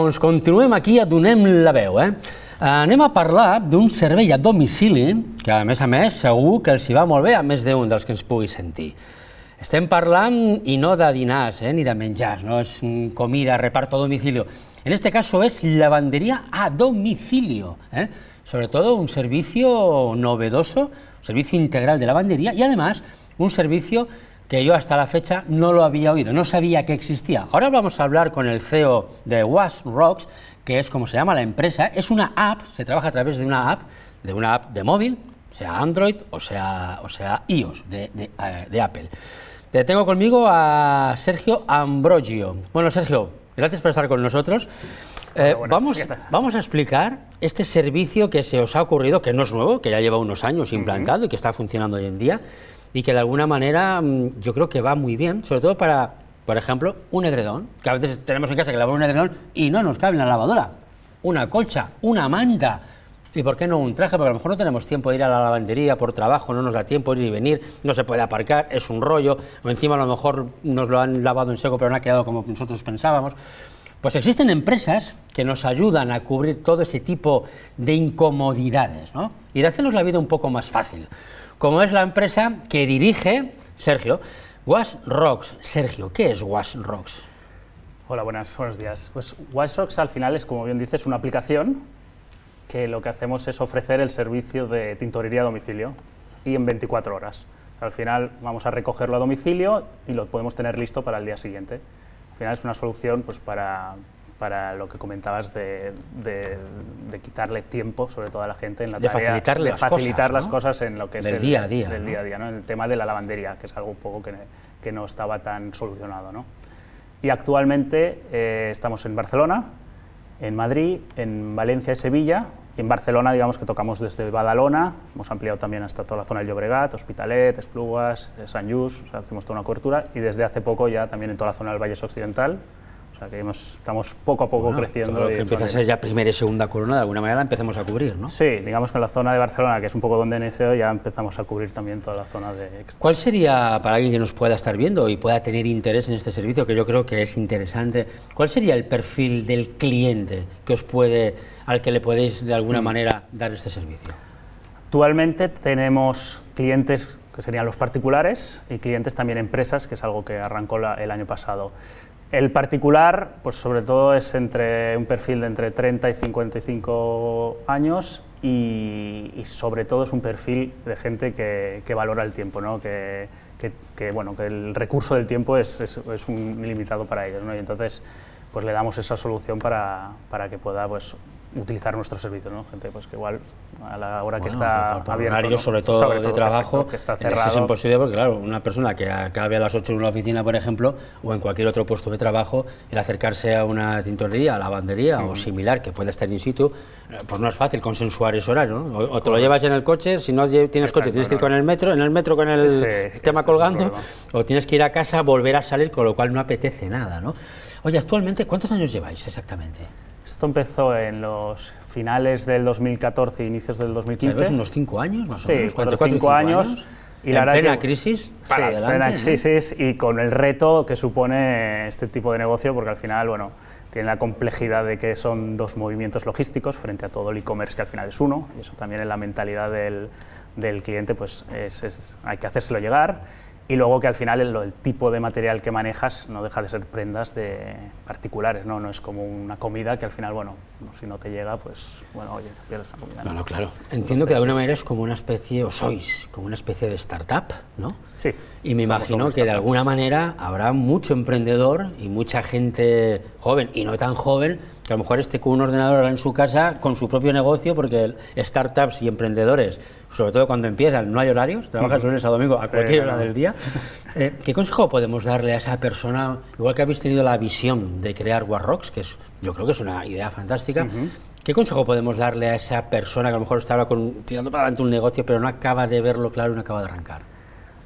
doncs continuem aquí, et donem la veu. Anem a parlar d'un servei a domicili que, a més, segur que els hi va molt bé a més d'un dels que ens pugui sentir. Estem parlant, y no de dinars, ni de menjars, no es comida, reparto a domicilio. En este caso es lavandería a domicilio, sobre todo un servicio novedoso, un servicio integral de lavandería y además un servicio que yo hasta la fecha no lo había oído, no sabía que existía. Ahora vamos a hablar con el CEO de WashRocks, que es como se llama la empresa. Es una app, se trabaja a través de una app de móvil, sea Android o sea iOS de Apple. Te tengo conmigo a Sergio Ambrogio. Bueno, Sergio, gracias por estar con nosotros. Vamos a explicar este servicio que se os ha ocurrido, que no es nuevo, que ya lleva unos años implantado y que está funcionando hoy en día, y que de alguna manera yo creo que va muy bien, sobre todo para, por ejemplo, un edredón, que a veces tenemos en casa que lavar un edredón y no nos cabe en la lavadora, una colcha, una manta, y por qué no un traje, porque a lo mejor no tenemos tiempo de ir a la lavandería por trabajo, no nos da tiempo de ir y venir, no se puede aparcar, es un rollo, o encima a lo mejor nos lo han lavado en seco pero no ha quedado como nosotros pensábamos. Pues existen empresas que nos ayudan a cubrir todo ese tipo de incomodidades, ¿no? Y de hacernos la vida un poco más fácil, como es la empresa que dirige Sergio, WashRocks. Sergio, ¿qué es WashRocks? Hola, buenos días. Pues WashRocks al final es, como bien dices, una aplicación que lo que hacemos es ofrecer el servicio de tintorería a domicilio y en 24 horas. Al final vamos a recogerlo a domicilio y lo podemos tener listo para el día siguiente. Al final es una solución pues, para lo que comentabas de quitarle tiempo, sobre todo a la gente, en la tarea de facilitar las cosas en lo que es el día a día, del día a día, ¿no? En el tema de la lavandería, que es algo un poco que no estaba tan solucionado, ¿no? Y actualmente estamos en Barcelona, en Madrid, en Valencia y Sevilla. Y en Barcelona, digamos que tocamos desde Badalona, hemos ampliado también hasta toda la zona del Llobregat, Hospitalet, Esplugues, Sant Just, o sea, hacemos toda una cobertura, y desde hace poco ya también en toda la zona del Vallès Occidental. O sea que estamos poco a poco creciendo. Todo lo que empieza a ser ya primera y segunda corona, de alguna manera la empezamos a cubrir, ¿no? Sí, digamos que en la zona de Barcelona, que es un poco donde nació, ya empezamos a cubrir también toda la zona de extra. ¿Cuál sería, para alguien que nos pueda estar viendo y pueda tener interés en este servicio, que yo creo que es interesante, cuál sería el perfil del cliente al que le podéis de alguna manera dar este servicio? Actualmente tenemos clientes que serían los particulares y clientes también empresas, que es algo que arrancó el año pasado. El particular, pues sobre todo es un perfil de entre 30 y 55 años y sobre todo es un perfil de gente que valora el tiempo, ¿no? Que el recurso del tiempo es un limitado para ellos, ¿no? Y entonces pues le damos esa solución para que pueda pues utilizar nuestro servicio, ¿no? Gente pues que igual a la hora que está por abierto, horarios, ¿no? sobre todo de trabajo, exacto, que está cerrado. Es imposible porque claro, una persona que acabe a las 8 en una oficina, por ejemplo, o en cualquier otro puesto de trabajo, el acercarse a una tintorería, a lavandería o similar, que puede estar in situ, pues no es fácil consensuar ese horario, ¿no? O te lo llevas en el coche, si no tienes coche tienes que ir con el metro, en el metro con el tema colgando, o tienes que ir a casa, volver a salir, con lo cual no apetece nada, ¿no? Oye, actualmente, ¿cuántos años lleváis exactamente? Esto empezó en los finales del 2014 e inicios del 2015. ¿Sabes? ¿Unos 5 años más o menos? Sí, 4 o 5 años. Y la plena crisis, para adelante. Plena crisis y con el reto que supone este tipo de negocio, porque al final, bueno, tiene la complejidad de que son dos movimientos logísticos frente a todo el e-commerce, que al final es uno, y eso también en la mentalidad del cliente, pues hay que hacérselo llegar. Y luego que al final el tipo de material que manejas no deja de ser prendas de particulares, ¿no? No es como una comida que al final, bueno, si no te llega, pues, bueno, oye, pierdes una comida, ¿no? Claro, claro. Entiendo que de alguna manera es como una especie, o sois, como una especie de startup, ¿no? Sí. Y me imagino que de alguna manera habrá mucho emprendedor y mucha gente joven y no tan joven que a lo mejor esté con un ordenador en su casa con su propio negocio, porque startups y emprendedores, sobre todo cuando empiezan, no hay horarios, trabajas lunes a domingo a cualquier hora del día. ¿Qué consejo podemos darle a esa persona, igual que habéis tenido la visión de crear WashRocks, que yo creo que es una idea fantástica, ¿qué consejo podemos darle a esa persona que a lo mejor está ahora tirando para adelante un negocio pero no acaba de verlo claro y no acaba de arrancar?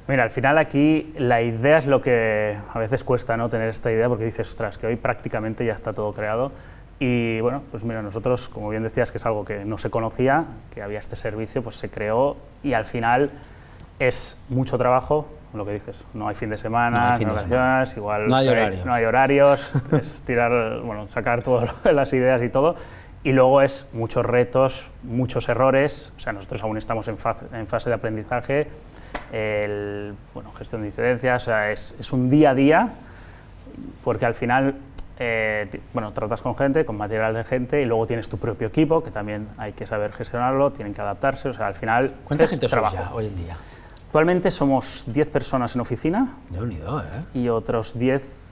Mira, al final aquí la idea es lo que a veces cuesta, ¿no? Tener esta idea, porque dices, ostras, que hoy prácticamente ya está todo creado. Y bueno, pues mira, nosotros, como bien decías, que es algo que no se conocía, que había este servicio, pues se creó y al final es mucho trabajo, lo que dices, no hay fin de semana, no hay vacaciones, igual no hay horarios, no hay horarios es tirar, bueno, sacar todas las ideas y todo. Y luego es muchos retos, muchos errores, o sea, nosotros aún estamos en fase de aprendizaje, bueno, gestión de incidencias, o sea, es un día a día, porque al final, bueno, tratas con gente, con material de gente, y luego tienes tu propio equipo, que también hay que saber gestionarlo, tienen que adaptarse, o sea, al final ¿cuánta gente sois trabajo ya hoy en día? Actualmente somos 10 personas en oficina y otros 10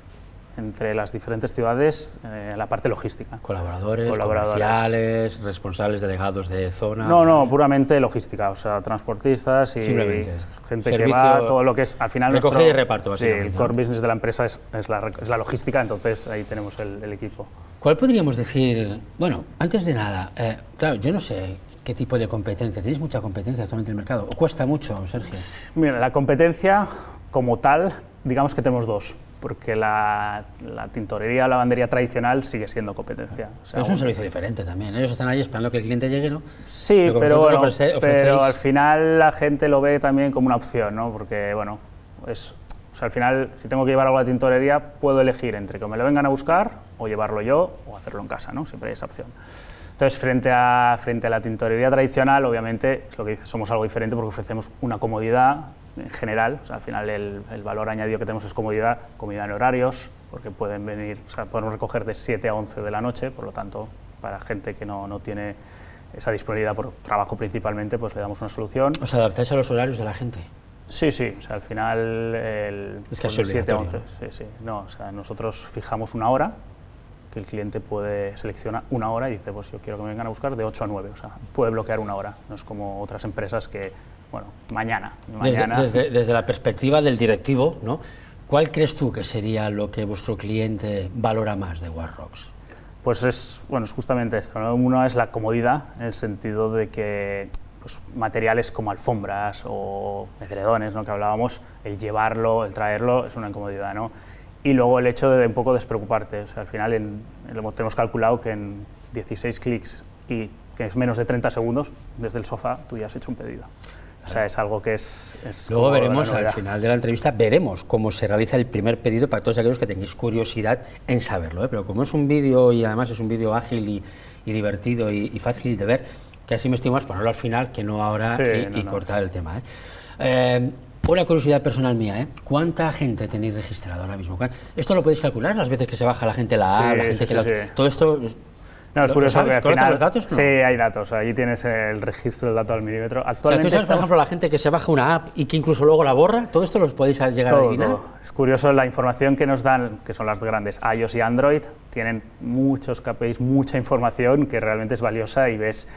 entre las diferentes ciudades en la parte logística. Colaboradores, comerciales, responsables delegados de zona. No, puramente logística, o sea, transportistas y simplemente gente servicio, que va, todo lo que es, al final recoge y reparto, básicamente. Sí, el core business de la empresa es la logística, entonces ahí tenemos el equipo. ¿Cuál podríamos decir? Bueno, antes de nada, claro, yo no sé qué tipo de competencia, ¿tenéis mucha competencia actualmente en el mercado? ¿O cuesta mucho, Sergio? Mira, la competencia como tal, digamos que tenemos dos. Porque la tintorería o lavandería tradicional sigue siendo competencia. O sea, es un servicio diferente también. Ellos están ahí esperando que el cliente llegue, ¿no? Sí, pero bueno, pero al final la gente lo ve también como una opción, ¿no? Porque, bueno, o sea, al final, si tengo que llevar algo a la tintorería, puedo elegir entre que me lo vengan a buscar o llevarlo yo o hacerlo en casa, ¿no? Siempre hay esa opción. Entonces, frente a la tintorería tradicional, obviamente, es lo que dices, somos algo diferente porque ofrecemos una comodidad en general, o sea, al final el valor añadido que tenemos es comodidad en horarios, porque pueden venir, o sea, podemos recoger de 7 a 11 de la noche, por lo tanto, para gente que no tiene esa disponibilidad por trabajo principalmente, pues le damos una solución. ¿Os adaptáis a los horarios de la gente? Sí, o sea, al final es casi de 7 a 11, sí, no, o sea, nosotros fijamos una hora, que el cliente puede seleccionar una hora y dice, pues yo quiero que me vengan a buscar de 8 a 9, o sea, puede bloquear una hora, no es como otras empresas que, bueno, mañana. Desde la perspectiva del directivo, ¿no? ¿Cuál crees tú que sería lo que vuestro cliente valora más de Wallrocks? Pues es justamente esto, ¿no? Uno es la comodidad, en el sentido de que pues, materiales como alfombras o edredones, ¿no? Que hablábamos, el llevarlo, el traerlo, es una incomodidad, ¿no? Y luego el hecho de un poco despreocuparte, o sea, al final tenemos calculado que en 16 clics y que es menos de 30 segundos, desde el sofá tú ya has hecho un pedido. O sea, es algo que es luego veremos, al final de la entrevista, veremos cómo se realiza el primer pedido para todos aquellos que tengáis curiosidad en saberlo, ¿eh? Pero como es un vídeo y además es un vídeo ágil y divertido y fácil de ver, casi me estimo más ponerlo al final que no ahora y cortar el tema, ¿eh? Una curiosidad personal mía, ¿eh? ¿Cuánta gente tenéis registrado ahora mismo? ¿Esto lo podéis calcular? Las veces que se baja la gente la gente que todo esto... No, es curioso que al final... los datos? No. Sí, hay datos. Allí tienes el registro del dato al milímetro. Actualmente, o sea, ¿tú sabes, por ejemplo, la gente que se baja una app y que incluso luego la borra? ¿Todo esto lo podéis llegar a adivinar? Todo. Es curioso la información que nos dan, que son las grandes iOS y Android, tienen muchos KPIs, mucha información que realmente es valiosa y ves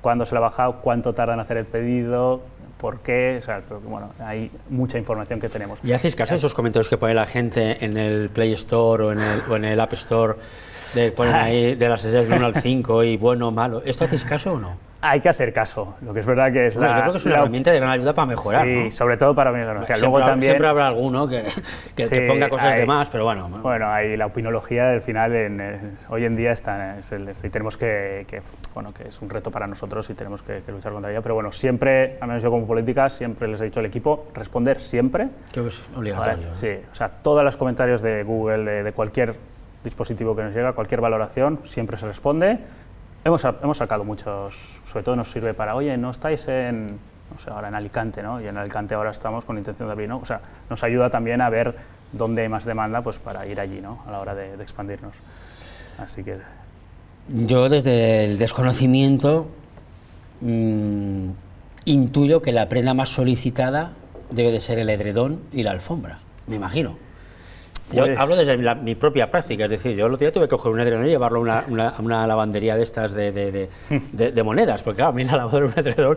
cuándo se la ha bajado, cuánto tardan en hacer el pedido, por qué, o sea, bueno, hay mucha información que tenemos. ¿Y hacéis caso a esos comentarios que pone la gente en el Play Store o en el App Store? Ponen ahí de las estrellas del 1 al 5 y bueno o malo. ¿Esto hacéis caso o no? Hay que hacer caso, lo que es verdad que es yo creo que es una herramienta de gran ayuda para mejorar, sí, ¿no? sobre todo para mejorar. Siempre habrá alguno que ponga cosas de más, pero bueno. Bueno, ahí la opinología al final hoy en día y tenemos que es un reto para nosotros y tenemos que luchar contra ella, pero bueno, siempre, al menos yo como política, siempre les he dicho al equipo, responder siempre. Creo que es obligatorio. Sí, o sea, todos los comentarios de Google, de cualquier dispositivo que nos llega, cualquier valoración, siempre se responde. Hemos sacado muchos, sobre todo nos sirve para, oye, no estáis ahora en Alicante, ¿no? Y en Alicante ahora estamos con intención de abrir, ¿no? O sea, nos ayuda también a ver dónde hay más demanda, pues para ir allí, ¿no? A la hora de expandirnos. Así que... Yo desde el desconocimiento intuyo que la prenda más solicitada debe de ser el edredón y la alfombra, me imagino. Yo hablo desde mi propia práctica, es decir, yo el otro día tuve que coger un edredón y llevarlo a una lavandería de estas de monedas, porque claro, a mí la lavadora un edredón,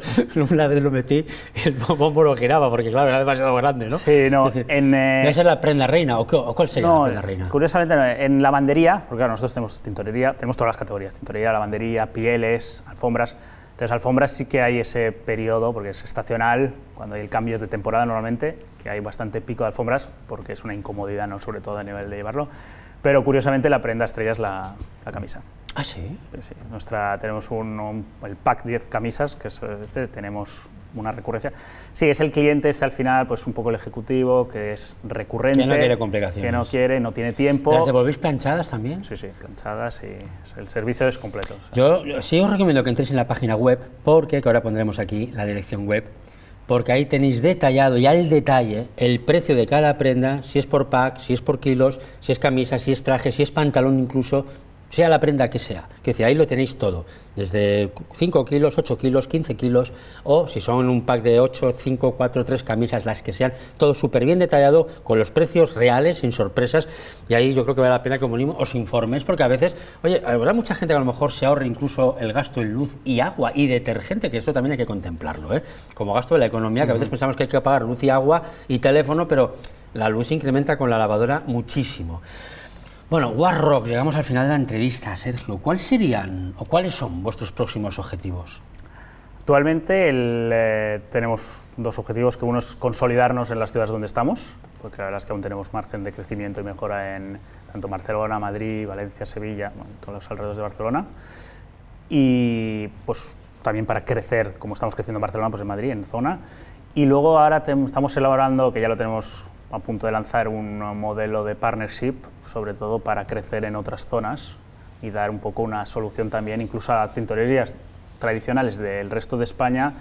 una vez lo metí y el bombo no giraba, porque claro, era demasiado grande, ¿no? Sí, no. Es decir, ¿debe ser la prenda reina o cuál sería la prenda reina? Curiosamente, en lavandería, porque claro, nosotros tenemos tintorería, tenemos todas las categorías, tintorería, lavandería, pieles, alfombras. Entonces, alfombras sí que hay ese periodo, porque es estacional, cuando hay el cambio de temporada normalmente, que hay bastante pico de alfombras, porque es una incomodidad, ¿no? Sobre todo a nivel de llevarlo. Pero curiosamente la prenda estrella es la camisa. ¿Ah, sí? Sí, tenemos el pack 10 camisas, que es tenemos una recurrencia. Sí, es el cliente al final, pues un poco el ejecutivo, que es recurrente. Que no quiere complicaciones. Que no quiere, no tiene tiempo. ¿Las devolvéis planchadas también? Sí, planchadas y el servicio es completo. O sea. Yo sí os recomiendo que entréis en la página web, que ahora pondremos aquí la dirección web, porque ahí tenéis detallado y al detalle el precio de cada prenda, si es por pack, si es por kilos, si es camisa, si es traje, si es pantalón incluso, sea la prenda que sea. Es decir, ahí lo tenéis todo, desde 5 kilos, 8 kilos, 15 kilos, o si son un pack de 8, 5, 4, 3 camisas, las que sean, todo súper bien detallado, con los precios reales, sin sorpresas, y ahí yo creo que vale la pena que como mínimo os informéis, porque a veces, oye, habrá mucha gente que a lo mejor se ahorre incluso el gasto en luz y agua y detergente, que esto también hay que contemplarlo, como gasto de la economía, que a veces pensamos que hay que pagar luz y agua y teléfono, pero la luz se incrementa con la lavadora muchísimo. Bueno, Wasrocks, llegamos al final de la entrevista, Sergio. ¿Cuáles serían o cuáles son vuestros próximos objetivos? Actualmente tenemos dos objetivos, que uno es consolidarnos en las ciudades donde estamos, porque la verdad es que aún tenemos margen de crecimiento y mejora en tanto Barcelona, Madrid, Valencia, Sevilla, bueno, todos los alrededores de Barcelona. Y pues también para crecer, como estamos creciendo en Barcelona, pues en Madrid, en zona. Y luego ahora estamos elaborando, que ya lo tenemos a punto de lanzar, un modelo de partnership, sobre todo para crecer en otras zonas y dar un poco una solución también, incluso a tintorerías tradicionales del resto de España,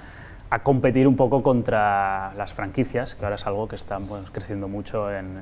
a competir un poco contra las franquicias, que ahora es algo que está creciendo mucho en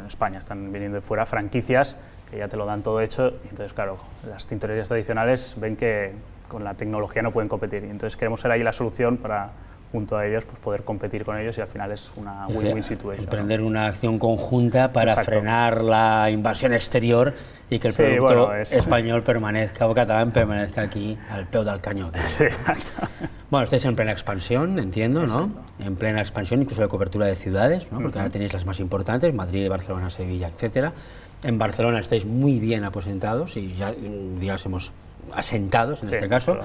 España. Están viniendo de fuera franquicias que ya te lo dan todo hecho, y entonces claro, las tintorerías tradicionales ven que con la tecnología no pueden competir, y entonces queremos ser ahí la solución para, junto a ellos, pues poder competir con ellos, y al final es una win-win situation. Emprender una acción conjunta para frenar la invasión exterior y que el producto español permanezca, o catalán permanezca aquí al peu del cañón. Sí, exacto. Bueno, estáis en plena expansión, entiendo, ¿no? En plena expansión, incluso de cobertura de ciudades, ¿no? Porque ahora tenéis las más importantes, Madrid, Barcelona, Sevilla, etcétera. En Barcelona estáis muy bien aposentados y ya, digásemos, asentados en este caso,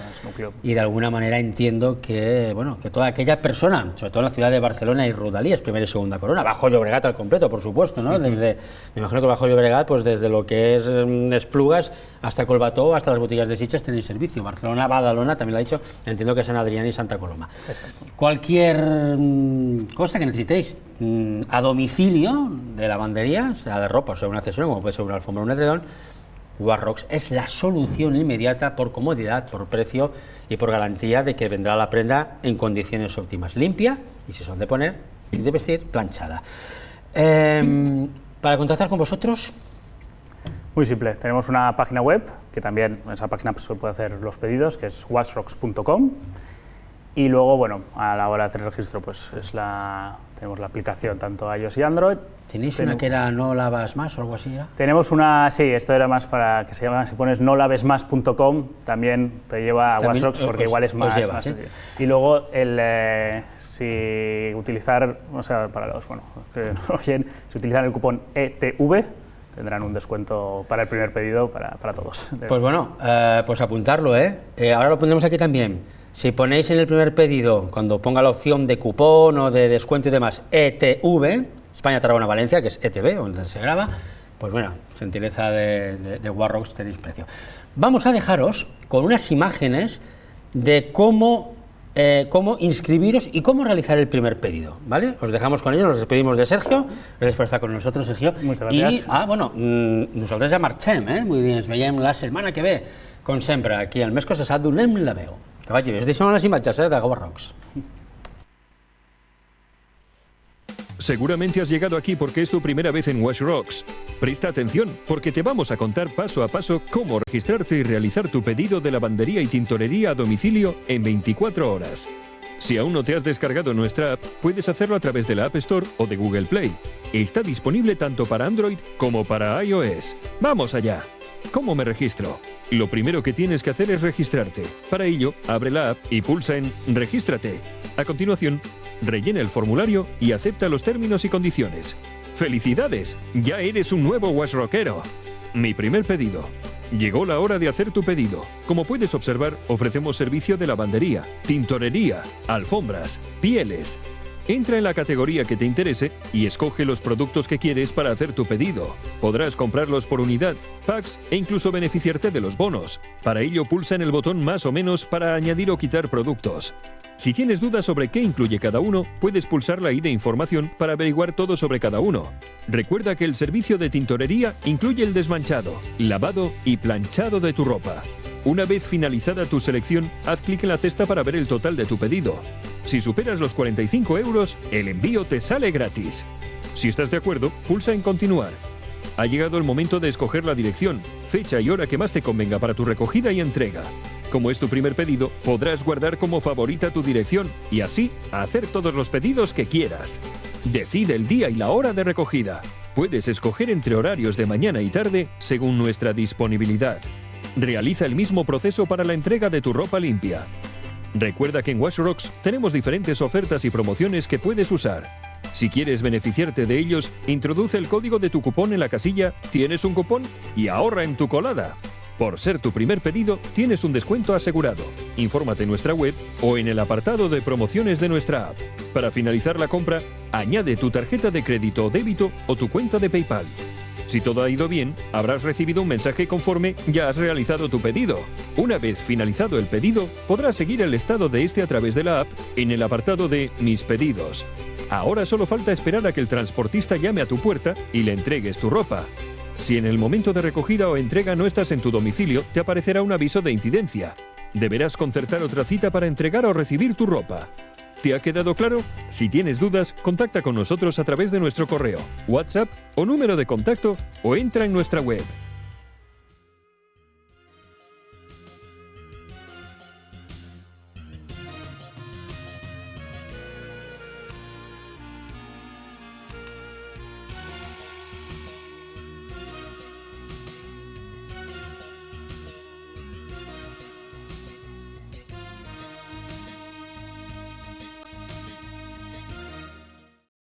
y de alguna manera entiendo que, bueno, que toda aquella persona, sobre todo en la ciudad de Barcelona y rodalías, primera y segunda corona, Bajo Llobregat al completo, por supuesto, ¿no? Desde, me imagino que Bajo Llobregat, pues desde lo que es Esplugas hasta Collbató, hasta las boutiques de Sitges tenéis servicio. Barcelona, Badalona, también lo ha dicho, entiendo que San Adrián y Santa Coloma. Exacto. Cualquier cosa que necesitéis a domicilio de lavandería, sea de ropa o sea un accesorio, como puede ser una alfombra o un edredón, Wasrocks es la solución inmediata por comodidad, por precio y por garantía de que vendrá la prenda en condiciones óptimas, limpia y, si son de poner y de vestir, planchada. Para contactar con vosotros... Muy simple, tenemos una página web, que también en esa página se puede hacer los pedidos, que es wasrocks.com, y luego, bueno, a la hora de hacer el registro, pues tenemos la aplicación tanto iOS y Android. ¿Tenéis una que era no lavas más o algo así? ¿Era? Tenemos una, sí, esto era más para que se llama, si pones nolavesmas.com, también te lleva a Wasrocks, porque igual es más. Lleva, más y luego, si utilizar, o sea, para los que nos oyen, si utilizan el cupón ETV, tendrán un descuento para el primer pedido para todos. Pues bueno, pues apuntarlo, ahora lo pondremos aquí también. Si ponéis en el primer pedido, cuando ponga la opción de cupón o de descuento y demás, ETV, España, Tarragona, Valencia, que es ETV, donde se graba, pues bueno, gentileza de Wasrocks, tenéis precio. Vamos a dejaros con unas imágenes de cómo inscribiros y cómo realizar el primer pedido, ¿vale? Os dejamos con ello, nos despedimos de Sergio, gracias por estar con nosotros, Sergio. Muchas gracias. I, nosaltres ja marxem, vull dir, ens veiem la setmana que ve, com sempre, aquí al Més Coses donem la veu. Que vagi bé, us deixem les imatges de Wasrocks. Seguramente has llegado aquí porque es tu primera vez en Wasrocks. Presta atención, porque te vamos a contar paso a paso cómo registrarte y realizar tu pedido de lavandería y tintorería a domicilio en 24 horas. Si aún no te has descargado nuestra app, puedes hacerlo a través de la App Store o de Google Play. Está disponible tanto para Android como para iOS. ¡Vamos allá! ¿Cómo me registro? Lo primero que tienes que hacer es registrarte. Para ello, abre la app y pulsa en Regístrate. A continuación, rellena el formulario y acepta los términos y condiciones. ¡Felicidades! ¡Ya eres un nuevo Wasrockero! Mi primer pedido. Llegó la hora de hacer tu pedido. Como puedes observar, ofrecemos servicio de lavandería, tintorería, alfombras, pieles. Entra en la categoría que te interese y escoge los productos que quieres para hacer tu pedido. Podrás comprarlos por unidad, packs e incluso beneficiarte de los bonos. Para ello, pulsa en el botón más o menos para añadir o quitar productos. Si tienes dudas sobre qué incluye cada uno, puedes pulsar la i de información para averiguar todo sobre cada uno. Recuerda que el servicio de tintorería incluye el desmanchado, lavado y planchado de tu ropa. Una vez finalizada tu selección, haz clic en la cesta para ver el total de tu pedido. Si superas los 45 €, el envío te sale gratis. Si estás de acuerdo, pulsa en continuar. Ha llegado el momento de escoger la dirección, fecha y hora que más te convenga para tu recogida y entrega. Como es tu primer pedido, podrás guardar como favorita tu dirección y así hacer todos los pedidos que quieras. Decide el día y la hora de recogida. Puedes escoger entre horarios de mañana y tarde según nuestra disponibilidad. Realiza el mismo proceso para la entrega de tu ropa limpia. Recuerda que en WashRocks tenemos diferentes ofertas y promociones que puedes usar. Si quieres beneficiarte de ellos, introduce el código de tu cupón en la casilla «Tienes un cupón» y ahorra en tu colada. Por ser tu primer pedido, tienes un descuento asegurado. Infórmate en nuestra web o en el apartado de promociones de nuestra app. Para finalizar la compra, añade tu tarjeta de crédito o débito o tu cuenta de PayPal. Si todo ha ido bien, habrás recibido un mensaje conforme ya has realizado tu pedido. Una vez finalizado el pedido, podrás seguir el estado de este a través de la app en el apartado de Mis pedidos. Ahora solo falta esperar a que el transportista llame a tu puerta y le entregues tu ropa. Si en el momento de recogida o entrega no estás en tu domicilio, te aparecerá un aviso de incidencia. Deberás concertar otra cita para entregar o recibir tu ropa. ¿Te ha quedado claro? Si tienes dudas, contacta con nosotros a través de nuestro correo, WhatsApp o número de contacto o entra en nuestra web.